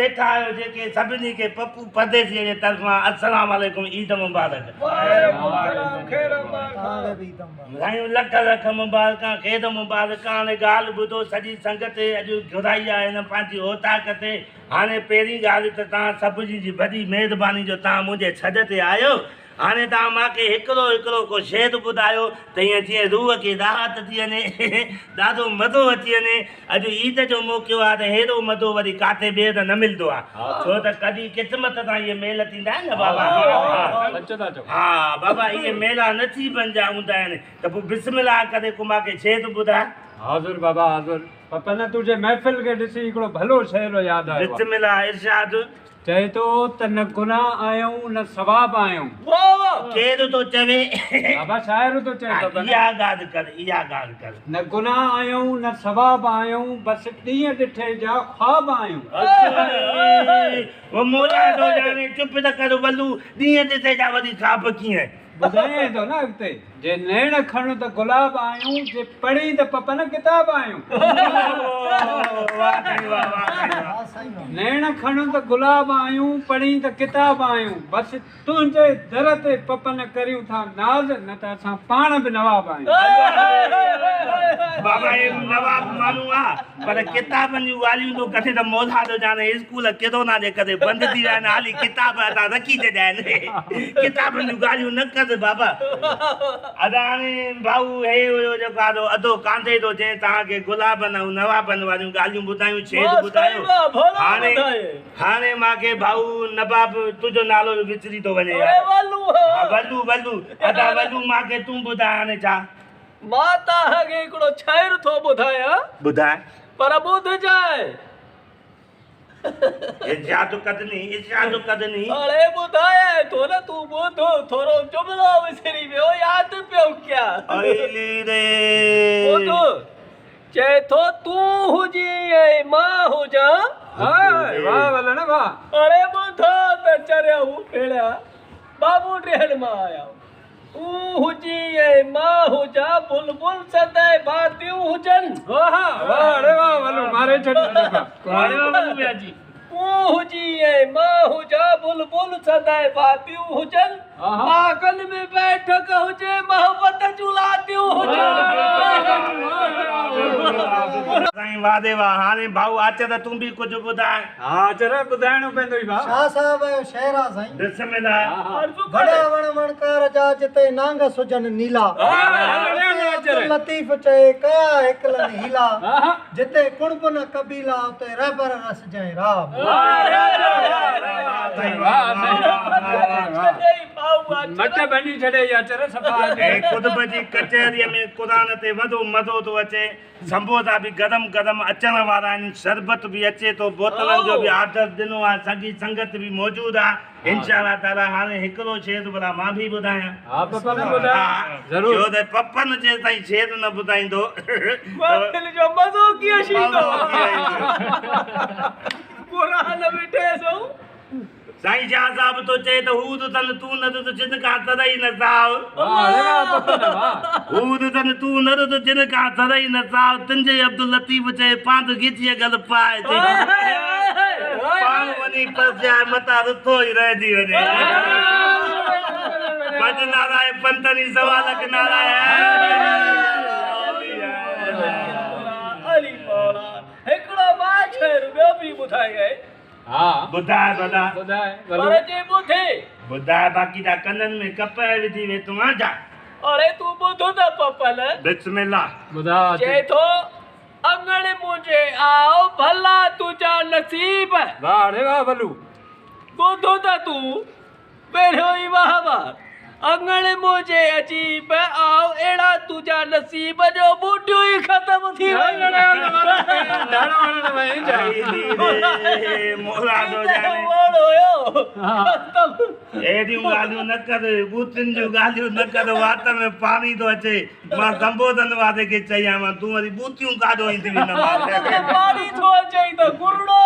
देखा आयो जेके सभिनी के पप्पू परदेसी जे तरफां अस्सलाम वालेकुम ईद मुबारक। साईं लख लख मुबारकां ख़ैर मुबारकां। हाणे ॻाल्हि ॿुधो सॼी संगत अॼु घुराई आहे हिन पंहिंजी ओताक ते। हाणे पहिरीं ॻाल्हि त तव्हां सभिनी जी वॾी महिरबानी जो तव्हां मुंहिंजे छॾ ते आयो। हाणे तव्हां मूंखे हिकिड़ो को शेर ॿुधायो त हीअं जीअं रूह खे राहत थी वञे, ॾाढो मज़ो अची वञे। अॼु ईद जो मौक़ो आहे त हेॾो मज़ो वरी काथे ॿिए त न मिलंदो आहे, छो त कॾहिं क़िस्मत सां इहे मेल थींदा आहिनि न बाबा। हा बाबा, इहे मेला नसीबनि जा हूंदा आहिनि। त पोइ बिस्मिल्लाह करे को मूंखे शेर ॿुधाए। हाज़ुर बाबा हाज़ुर। पप्पा तुझे महफ़िल के ॾिसी हिकिड़ो भलो शेर यादि आयो। बिस्मिल्लाह इरशाद। चए तो त न गुनाह आयूं न सवाब आयूं। केरु तो चवे? बाबा शायर तो चए तो इहा ॻाल्हि कर, इहा ॻाल्हि कर। न गुनाह आयूं न सवाब आयूं, बस ॾींहं ॾिठे जा ख्वाब आयूं। वो मोला तो जाने चुप त कर वलू, ॾींहं ॾिठे जा वरी ख्वाब कीअं? ॿुधाए थो न अॻिते, जे नैण खणो त गुलाब आयूं, जे पढ़ी त पप्पा न किताब आयूं। नैण खणो त गुलाब आयूं, पढ़ी त किताब आयूं, बस तुंहिंजे दर ते पप्पा न करियूं था नाज़, न त असां पाण बि नवाब आयूं। बाबा ये नवाब माण्हू आहे, पर किताबनि जूं ॻाल्हियूं तो कथे त मौला तो जाने स्कूल कोरोना जे करे बंदि थी विया आहिनि, हाली किताब असां रखी छॾिया आहिनि। किताबनि जूं ॻाल्हियूं न कर बाबा। अदा हाणे भाऊ हे हुयो जेको आहे अधो कांधे थो जंहिं तव्हांखे गुलाबनि ऐं नवाबनि वारियूं ॻाल्हियूं ॿुधायूं, शेर ॿुधायो। हाणे मूंखे भाऊ नवाब तुंहिंजो नालो विसरी थो वञे। वलू अदा वलू मूंखे तूं ॿुधाए हाणे छा? मां तव्हांखे हिकिड़ो शाइर थो ॿुधायां, ॿुधाए पर ॿुधजाए। इरशाद कदनी। अरे ॿुधाए थो न, तूं ॿुध थोरो जुमिलो विसरी वियो, यादि पियो क्या? ॿुध चए थो तूं हुजी ऐं मां हुजां। वाह वलण वाह। अरे ॿुधो त चरियाऊं भेड़िया बाबू ॾियण मां आया। तूं हुजी ऐं मां हुजां, बुलबुल सदाए भातियूं हुजनि। वाह अरे वाह वलू मारे छॾी। तूं हुजी ऐं मां हुजां, बुलबुल सदाए भातियूं हुजनि। बागन में बैठक हुजे, मोहब्बत जूं लातियूं हुजनि। साईं वाह दे वाह। हाणे भाऊ अच त तूं बि कुझु ॿुधाए। हा चर ॿुधाइणो पवंदो ई भाउ। शाह साहब जो शेर आहे साईं। बिस्मिल्लाह। बड़ा वण वणकार जा जिते नांग सुजन नीला, लतीफ चए कया हिकलन हीला, जिते कुणब न कबीला उते रहबर रस जाए राम। मट बनी छड़े या चर सफा कुतुब जी कचहरीअ में क़ुरान ते वॾो मज़ो थो अचे। संबोधा बि गरम गरम अचण वारा आहिनि, शरबत बि अचे थो, बोतलनि जो बि ऑर्डर ॾिनो आहे, सॼी संगत बि मौजूदु आहे इंशाअल्लाह ताला। हाणे हिकिड़ो शेर भला मां बि ॿुधायां। हा पप्पा ने ॿुधायो ज़रूर। छो त पप्पनि जे ताईं शेर न ॿुधाईंदो महफ़िल जो मज़ो कीअं शींदो? क़ुरान विठे सो साईं शाह साहब तो चए त हूद तन तू न तो जिन का तरई न साव। हूद तन तू न तो जिन का तरई न साव, तुंहिंजे अब्दुल लतीफ चए पांद घिचीअ गल पाए थी पाण वञी फसिया मता रुथो ई रहिजी वञे। पंज नाराए पंतनी सवा लख नाराए। हिकिड़ो मां शेर ॿियो बि ॿुधाए गए। हाँ ॿुधाए भला ॿुधाए पर जे ॿुधे ॿुधाए, बाक़ी ता कननि में कपह विझी वेठो आजा। अरे तूं ॿुध त पपल बिस्मिल्लाह। ॿुधा चए थो अंगण मुंहिंजे आओ, भला तुंहिंजा नसीब। वाह अरे वाह वलू। ॿुध त तूं पहिरियों ई वाह वाह। अंगण मुंहिंजे अजीब आओ, अहिड़ा तुंहिंजा नसीब जो बूटियूं ई ख़तम थी वञनि। एॾियूं ॻाल्हियूं न कर, बूटियुनि जूं ॻाल्हियूं न कर, वात में पाणी थो अचे। मां संबोधन वारे खे चई आहियां तूं वरी बूटियूं काॾो ईंदियूं? पाणी थो अचे त गुरड़ो